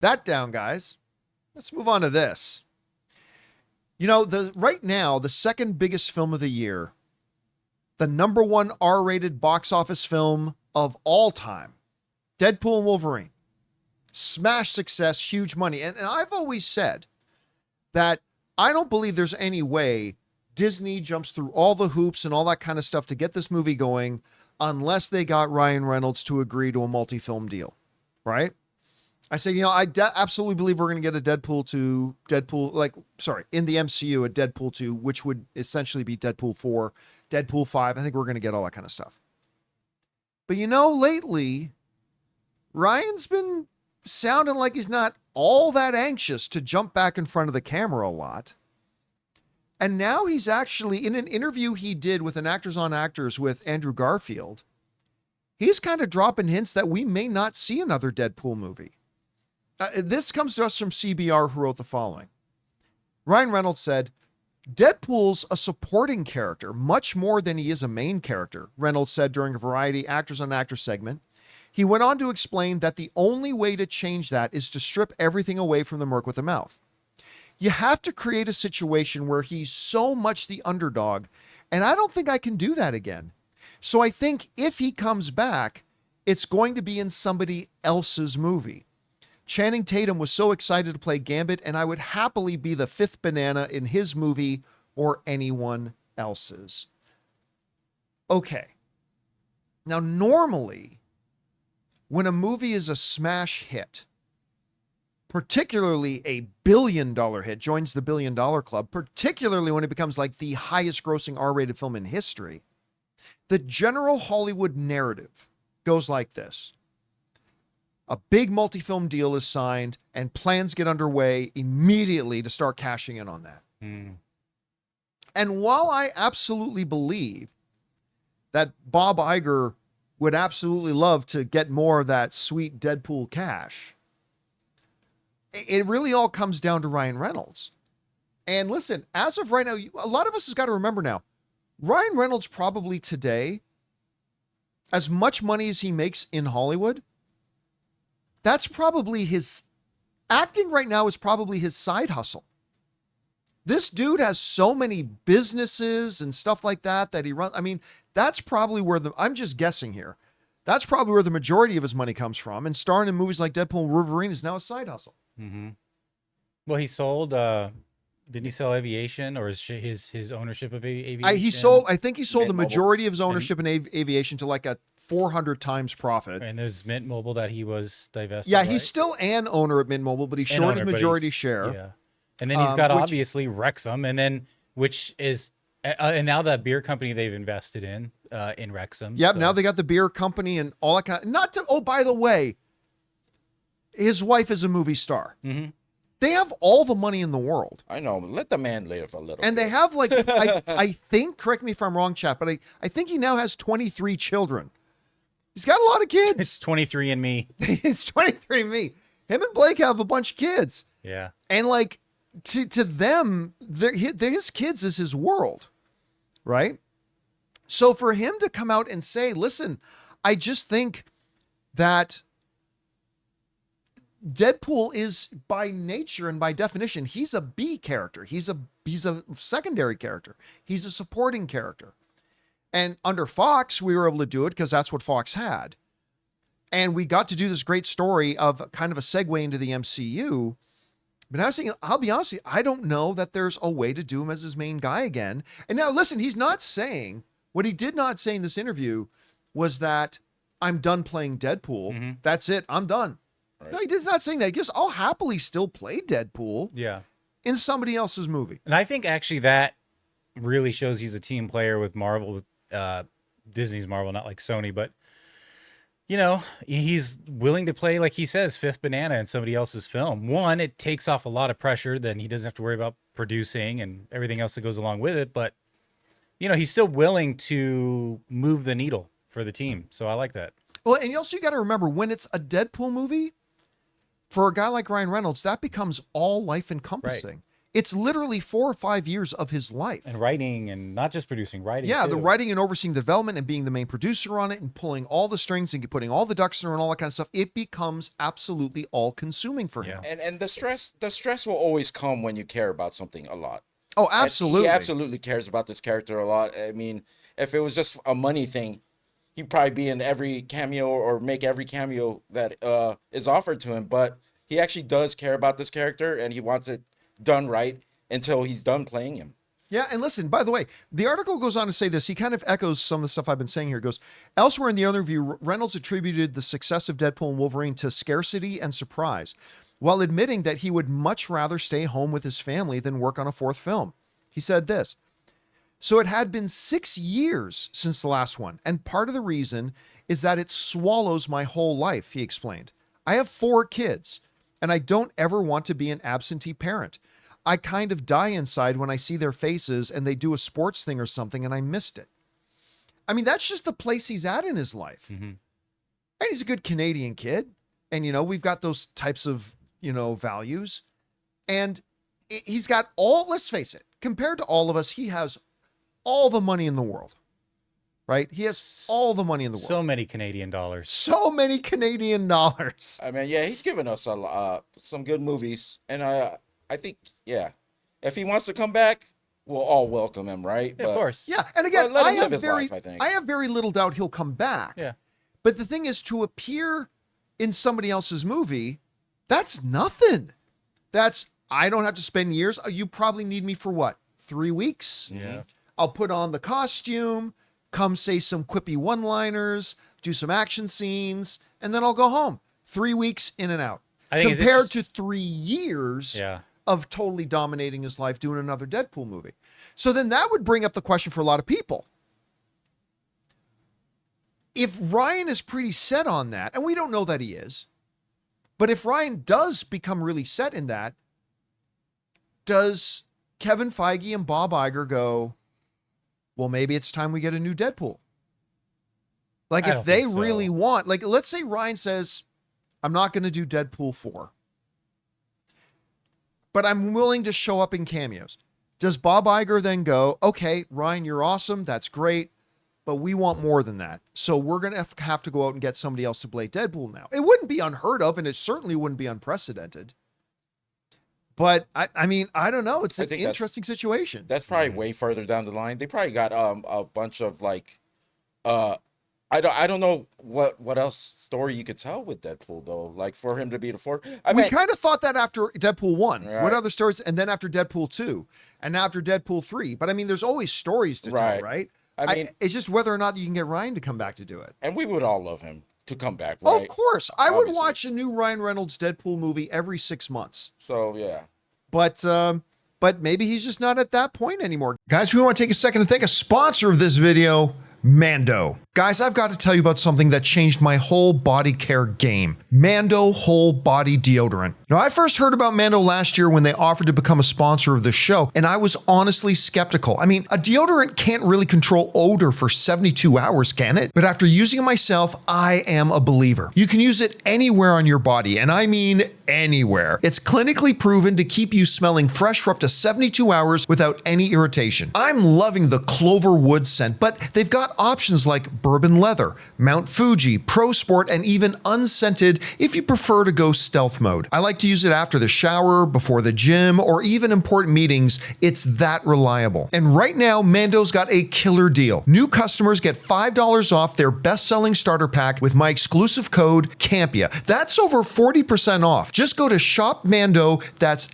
That down, guys. Let's move on to this. Right now, the second biggest film of the year, the number one R-rated box office film of all time, Deadpool and Wolverine. Smash success, huge money. And I've always said that I don't believe there's any way Disney jumps through all the hoops and all that kind of stuff to get this movie going unless they got Ryan Reynolds to agree to a multi-film deal, right? I said, I absolutely believe we're going to get a in the MCU, a Deadpool 2, which would essentially be Deadpool 4, Deadpool 5. I think we're going to get all that kind of stuff. But lately, Ryan's been sounding like he's not all that anxious to jump back in front of the camera a lot. And now he's actually, in an interview he did with an Actors on Actors with Andrew Garfield, he's kind of dropping hints that we may not see another Deadpool movie. This comes to us from CBR, who wrote the following. Ryan Reynolds said, Deadpool's a supporting character, much more than he is a main character, Reynolds said during a Variety Actors on Actors segment. He went on to explain that the only way to change that is to strip everything away from the Merc with a Mouth. You have to create a situation where he's so much the underdog, and I don't think I can do that again. So I think if he comes back, it's going to be in somebody else's movie. Channing Tatum was so excited to play Gambit, and I would happily be the fifth banana in his movie or anyone else's. Okay. Now, normally, when a movie is a smash hit, particularly a billion-dollar hit, joins the billion-dollar club, particularly when it becomes like the highest grossing R-rated film in history, the general Hollywood narrative goes like this. A big multi-film deal is signed and plans get underway immediately to start cashing in on that. And while I absolutely believe that Bob Iger would absolutely love to get more of that sweet Deadpool cash, it really all comes down to Ryan Reynolds. And listen, as of right now, a lot of us has got to remember now, Ryan Reynolds probably today, as much money as he makes in Hollywood, that's probably his acting right now is probably his side hustle. This dude has so many businesses and stuff like that he runs. I mean, that's probably where I'm just guessing here. That's probably where the majority of his money comes from. And starring in movies like Deadpool and Wolverine is now a side hustle. Mm-hmm. Well, he sold, didn't he sell aviation, or his ownership of aviation? I think he sold the majority of his ownership in aviation to like a 400 times profit. And there's Mint Mobile that he was divested. Yeah, he's still an owner at Mint Mobile, but he's short his majority share. Yeah. And then he's got obviously Wrexham, and then which is and now that beer company they've invested in Wrexham. Yep, so. Now they got the beer company and all that kind of, oh, by the way, his wife is a movie star. Mm-hmm. They have all the money in the world. I know. Let the man live a little and bit. They have like, I think, correct me if I'm wrong, chat, but I think he now has 23 children. He's got a lot of kids. It's 23 and me. It's 23 and me. Him and Blake have a bunch of kids. Yeah. And like to them, his kids is his world, right? So for him to come out and say, listen, I just think that Deadpool is by nature and by definition, he's a B character. He's a secondary character. He's a supporting character. And under Fox, we were able to do it because that's what Fox had. And we got to do this great story of kind of a segue into the MCU. But I was thinking, I'll be honest with you, I don't know that there's a way to do him as his main guy again. And now listen, he's not saying, what he did not say in this interview was that I'm done playing Deadpool. Mm-hmm. That's it. I'm done. Right. No, he is not saying that. He goes, I'll happily still play Deadpool. Yeah. In somebody else's movie. And I think actually that really shows he's a team player with Marvel, with Disney's Marvel, not like Sony, but you know, he's willing to play, like he says, fifth banana in somebody else's film. One, it takes off a lot of pressure, then he doesn't have to worry about producing and everything else that goes along with it. But, you know, he's still willing to move the needle for the team. So I like that. Well, and you got to remember, when it's a Deadpool movie, for a guy like Ryan Reynolds, that becomes all life encompassing. Right. It's literally 4 or 5 years of his life. And writing, and not just producing, writing. Yeah, too. the writing and overseeing the development and being the main producer on it and pulling all the strings and putting all the ducks in a row and all that kind of stuff. It becomes absolutely all consuming for him. And the stress will always come when you care about something a lot. Oh, And absolutely. he absolutely cares about this character a lot. I mean, if it was just a money thing, he'd probably be in every cameo or make every cameo that is offered to him. But he actually does care about this character, and he wants it done right until he's done playing him. Yeah, and listen, by the way, the article goes on to say this. He kind of echoes some of the stuff I've been saying here. It goes, elsewhere in the interview, Reynolds attributed the success of Deadpool and Wolverine to scarcity and surprise, while admitting that he would much rather stay home with his family than work on a fourth film. He said this, so it had been 6 years since the last one, and part of the reason is that it swallows my whole life, he explained. I have 4 kids, and I don't ever want to be an absentee parent. I kind of die inside when I see their faces and they do a sports thing or something and I missed it. I mean, that's just the place he's at in his life. Mm-hmm. And he's a good Canadian kid. And, you know, we've got those types of, you know, values. And he's got all, let's face it, compared to all of us, he has all the money in the world, right? He has all the money in the world. So many Canadian dollars. So many Canadian dollars. I mean, yeah, he's given us some good movies. And I think, yeah, if he wants to come back, we'll all welcome him, right? Yeah, of course. Yeah, and again, let him I live have his very, life, I think. I have very little doubt he'll come back. Yeah. But the thing is, to appear in somebody else's movie, that's nothing. That's, I don't have to spend years. You probably need me for what? 3 weeks? Yeah. I'll put on the costume, come say some quippy one-liners, do some action scenes, and then I'll go home. 3 weeks in and out. I think Compared to 3 years Yeah. of totally dominating his life doing another Deadpool movie. So then that would bring up the question for a lot of people. If Ryan is pretty set on that, and we don't know that he is, but if Ryan does become really set in that, does Kevin Feige and Bob Iger go, well, maybe it's time we get a new Deadpool? Like, I if don't they think so. really want, like, let's say Ryan says, I'm not going to do Deadpool 4, but I'm willing to show up in cameos. Does Bob Iger then go, okay, Ryan, you're awesome. That's great. But we want more than that. So we're going to have to go out and get somebody else to play Deadpool now. It wouldn't be unheard of, and it certainly wouldn't be unprecedented. But I mean, I don't know. It's I an think interesting situation. That's probably way further down the line. They probably got a bunch of like I don't know what else story you could tell with Deadpool though. Like for him to be the fourth. We kind of thought that after Deadpool 1. Right. What other stories? And then after Deadpool 2. And now after Deadpool 3. But I mean, there's always stories to tell, right? I mean, it's just whether or not you can get Ryan to come back to do it. and we would all love him to come back, Oh, right? of course. I would Obviously. watch a new Ryan Reynolds Deadpool movie every 6 months. So yeah. But maybe he's just not at that point anymore. Guys, we want to take a second to thank a sponsor of this video, Mando. Guys, I've got to tell you about something that changed my whole body care game. Mando Whole Body Deodorant. Now, I first heard about Mando last year when they offered to become a sponsor of the show, and I was honestly skeptical. I mean, a deodorant can't really control odor for 72 hours, can it? But after using it myself, I am a believer. You can use it anywhere on your body, and I mean anywhere. It's clinically proven to keep you smelling fresh for up to 72 hours without any irritation. I'm loving the clover wood scent, but they've got options like bourbon leather, Mount Fuji, Pro Sport, and even unscented if you prefer to go stealth mode. I like to use it after the shower, before the gym, or even important meetings. It's that reliable. And right now, Mando's got a killer deal. New customers get $5 off their best-selling starter pack with my exclusive code Campea. That's over 40% off. Just go to shopmando, that's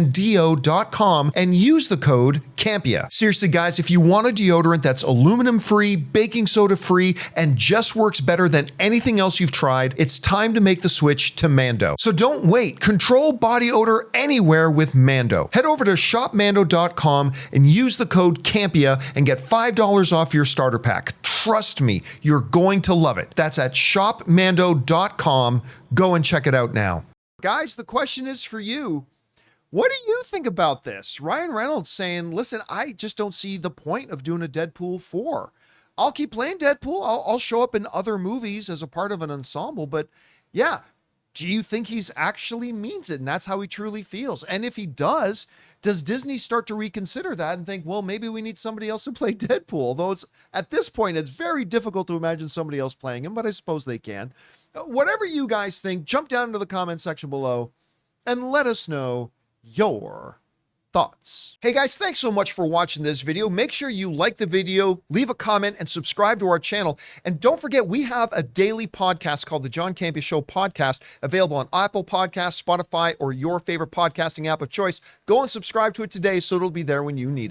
shopmando.com, and use the code Campea. Seriously, guys, if you want a deodorant that's aluminum-free, baking soda-free, and just works better than anything else you've tried, it's time to make the switch to Mando. So don't wait. Control body odor anywhere with Mando. Head over to shopmando.com and use the code Campea and get $5 off your starter pack. Trust me, you're going to love it. That's at shopmando.com. Go and check it out now. Guys, the question is for you. What do you think about this? Ryan Reynolds saying, listen, I just don't see the point of doing a Deadpool 4. I'll keep playing Deadpool. I'll show up in other movies as a part of an ensemble. But yeah, Do you think he's actually means it and that's how he truly feels? And if he does Disney start to reconsider that and think, well, maybe we need somebody else to play Deadpool? Although it's at this point, it's very difficult to imagine somebody else playing him, but I suppose they can. Whatever you guys think, jump down into the comment section below and let us know your thoughts. Hey guys, thanks so much for watching this video. Make sure you like the video, leave a comment, and subscribe to our channel. And don't forget, we have a daily podcast called the John Campea Show podcast, available on Apple Podcasts, Spotify, or your favorite podcasting app of choice. Go and subscribe to it today so it'll be there when you need it.